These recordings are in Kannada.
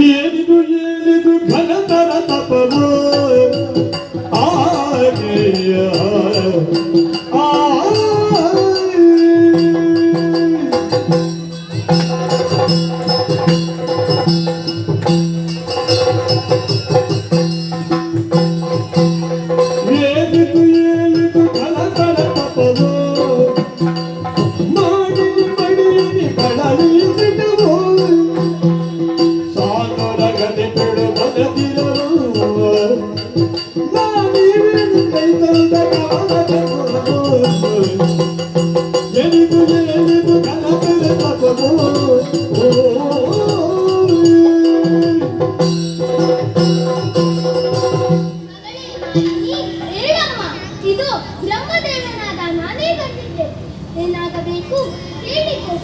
ಏನಿದು ಏನಿದು ಘನತರ ತಪವೋ ಆಗೆಯ ಏನಿದು ಏನಿದು ಘನತರ ತಪವೋ ಮಾಡಿ ಮಡಿಯಲ್ಲಿ ಬಳಲಿಸಿದವೋ ಸಾನುರಗದೆ ಬಿಡು ಬದದಿರವು ನಾನೀವೇನು ಕೈತಂದ ಕಾಲದವೋ ಏನಿದು ಏನಿದು ಘನತರ ತಪವೋ ಇದು ಬ್ರಹ್ಮದೇವನಾದ ನಾನೇ ಬಂದಿದ್ದೆ. ಏನಾಗಬೇಕು ಹೇಳಿಕೊ.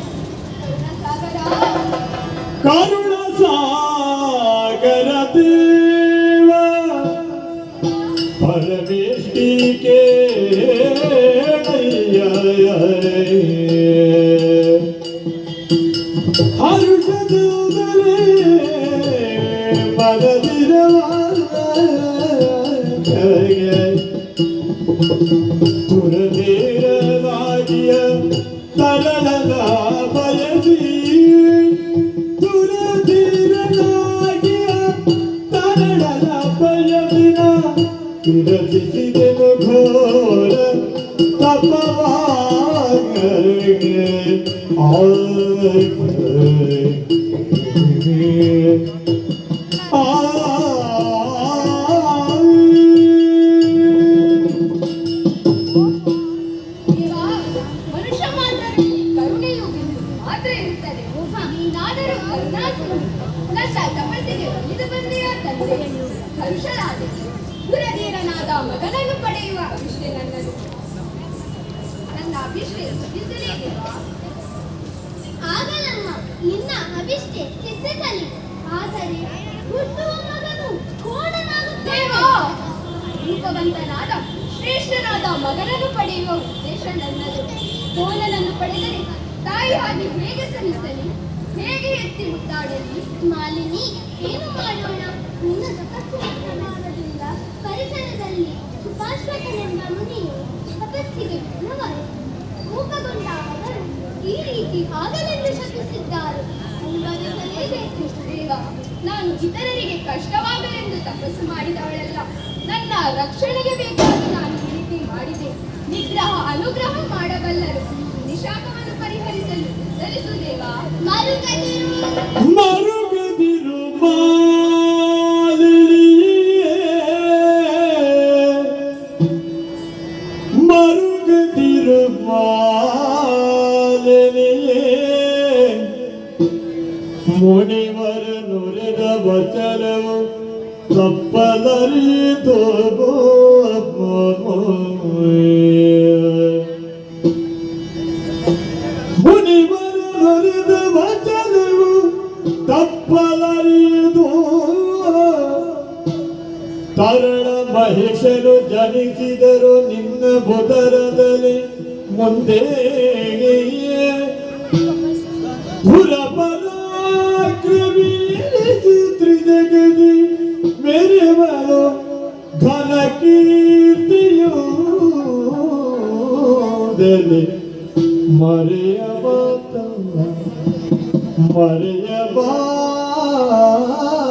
ಕರುಣ ಸಾಗರ ದೇವ ಪರಮೇಷ್ಠಿಕೆ ಹರುಷದೂದಲೇ ತುರದೇರಲಾಗಿಯ ತರಳನ ಬಯಸಿ ತುರದೇರಲಾಗಿಯ ತರಳನ ಬಯಸಿನ ವಿರಚಿಸಿದೆನು ಘೋರ ತಪವಾಗಿ ಮಗನನ್ನು ಪಡೆಯುವ ಅಭಿಷ್ಟೆ ನನ್ನದು. ನನ್ನ ಅಭಿಷ್ಟೆ ಸಿದ್ಧಿಸಲೇದೇವಾ? ಆಗಲಮ್ಮ, ನಿನ್ನ ಅಭಿಷ್ಟೆ ಸಿದ್ಧಿಸಲಿ. ಆದರೆ ಹುಟ್ಟುವ ಮಗನು ಕೋಣನಾಗುತ್ತೇವಾ? ರೂಪವಂತನಾದ ಶ್ರೇಷ್ಠನಾದ ಮಗನನ್ನು ಪಡೆಯುವ ಉದ್ದೇಶ ನನ್ನದು. ಕೋಣನನ್ನು ಪಡೆದರೆ ತಾಯಿ ಹಾಗೆ ಹೇಗೆ ಸಲ್ಲಿಸಲಿ? ಹೇಗೆ ಎತ್ತಿ ಮುದ್ದಾಡಲಿ? ಮಾಲಿನಿ, ಏನು ಮಾಡೋಣ? ನಿನ್ನ ತಪಸ್ಸಿನ ಪ್ರಭಾವದಿಂದ ಪರಿಸರದಲ್ಲಿ ಸುಪಾಶ್ವಕನೆಂಬ ಮುನಿಯು ತಪಸ್ಸಿಗೆ ವಿಘ್ನವಾಯಿತು. ಮೂಕಗೊಂಡ ಅವರು ಈ ರೀತಿ ಆಗಲೆಂದು ಶಪಿಸಿದ್ದಾರೆ. ಅನುಭವಿಸಲೇಬೇಕು. ದೇವ, ನಾನು ಇತರರಿಗೆ ಕಷ್ಟವಾಗಲೆಂದು ತಪಸ್ಸು ಮಾಡಿದವಳಲ್ಲ. ನನ್ನ ರಕ್ಷಣೆಗೆ ಬೇಕಾಗಿ ನಾನು ಈ ರೀತಿ ಮಾಡಿದೆ. ನಿಗ್ರಹ ಅನುಗ್ರಹ ಮಾಡಬಲ್ಲರು. ನಿಶಾಪವನ್ನು ಪರಿಹರಿಸಲು ನಿರ್ಧರಿಸು ದೇವ. ಮರುಗದಿರು ಮರುಗದಿರು ಮಾಲಿನಿಯೇ ಮುನಿವರ ನುರಿದ ವಚನವು ತಪ್ಪಲರಿತು ಮುನಿವರ ನುರಿದ ವಚನವು ತಪ್ಪಲರಿದು ತರಣ ಮಹೇಶನು ಜನಿಸಿದರು ನಿನ್ನ ಬುದರದಲ್ಲಿ ಮುಂದೆ ಪರಾಕ್ರಮಿಸಿ ತ್ರಿಜಗದಿ ಮೆರೆವನು ಘನ ಕೀರ್ತಿಯು ಮರೆಯಬಾತಲ್ಲ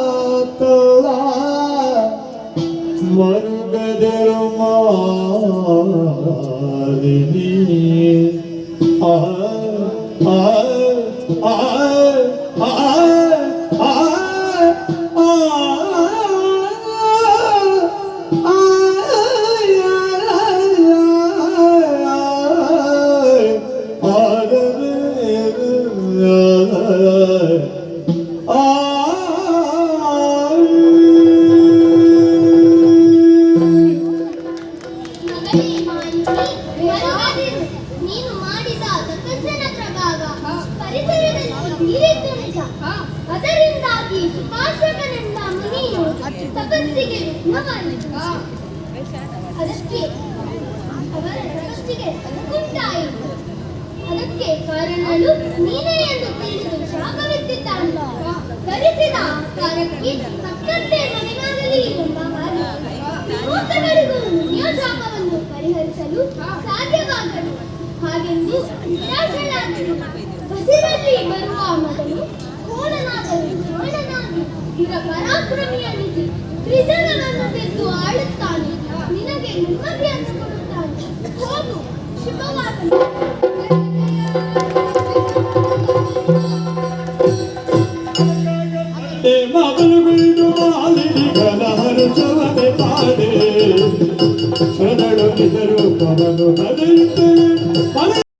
ಮರೆಯಬಾತಲ್ಲ ಮರುಗದರು ಮಾಲಿನಿ ಆ ಆ ಆ ಆ ನೀನು ಮಾಡಿದ ತಪಸ್ಸಿನ ಪ್ರಭಾವ ಪರಿಸರದಲ್ಲಿ ಅದರಿಂದಾಗಿ ಸುಪಾಶ್ವಕನೆಂಬ ಮುನಿಯು ತಪಸ್ಸಿಗೆ ವಿಘ್ನವಾಯಿತು. ಅದಕ್ಕೆ ಅವರ ತಪಸ್ಸಿಗೆ ಉಂಟಾಯಿತು. ಅದಕ್ಕೆ ಕಾರಣನು ನೀನೇ ಎಂದು ತಿಳಿದು ಶಾಪವೆತ್ತಿದ್ದಾನೆ. ಗಳಿಸಿದ ಆಕಾರಕ್ಕೆ ತಕ್ಕಂತೆ ಮನೆಯಾಗಲಿ ಎಂಬ ಹಾಗೆ ವಿರೋಧಗಳಿಗೂ ನಿಯೋಜಾಮವನ್ನು ಪರಿಹರಿಸಲು ಸಾಧ್ಯವಾಗದು. ಹಾಗೆಂದು ನಿರಾಶರಾದರು. ಹಸಿರಲ್ಲಿ ಬರುವ ಮೊದಲು ಕೋಣನಾದರೂ ಪ್ರಾಣನಾಗಿ ಇರ ಪರಾಕ್ರಮಿಯನ್ನಿಸಿ ತ್ರಿಜನಗಳನ್ನು ತೆಗೆದು ಆಳುತ್ತಾನೆ. ನಿನಗೆ ನೆಮ್ಮದಿಯನ್ನು ಕೊಡುತ್ತಾನೆ. ಹೋಗು, ಶುಭವಾಗಲಿ. ಮಗಳು ಬಿಡು ಮಾಲಿನಿಗನ ಹರುಷವನೆ ಪಾಡೆ ಶರಣಳು ನಿಜರು ಪವನು ನಡೆಯುತ್ತೇವೆ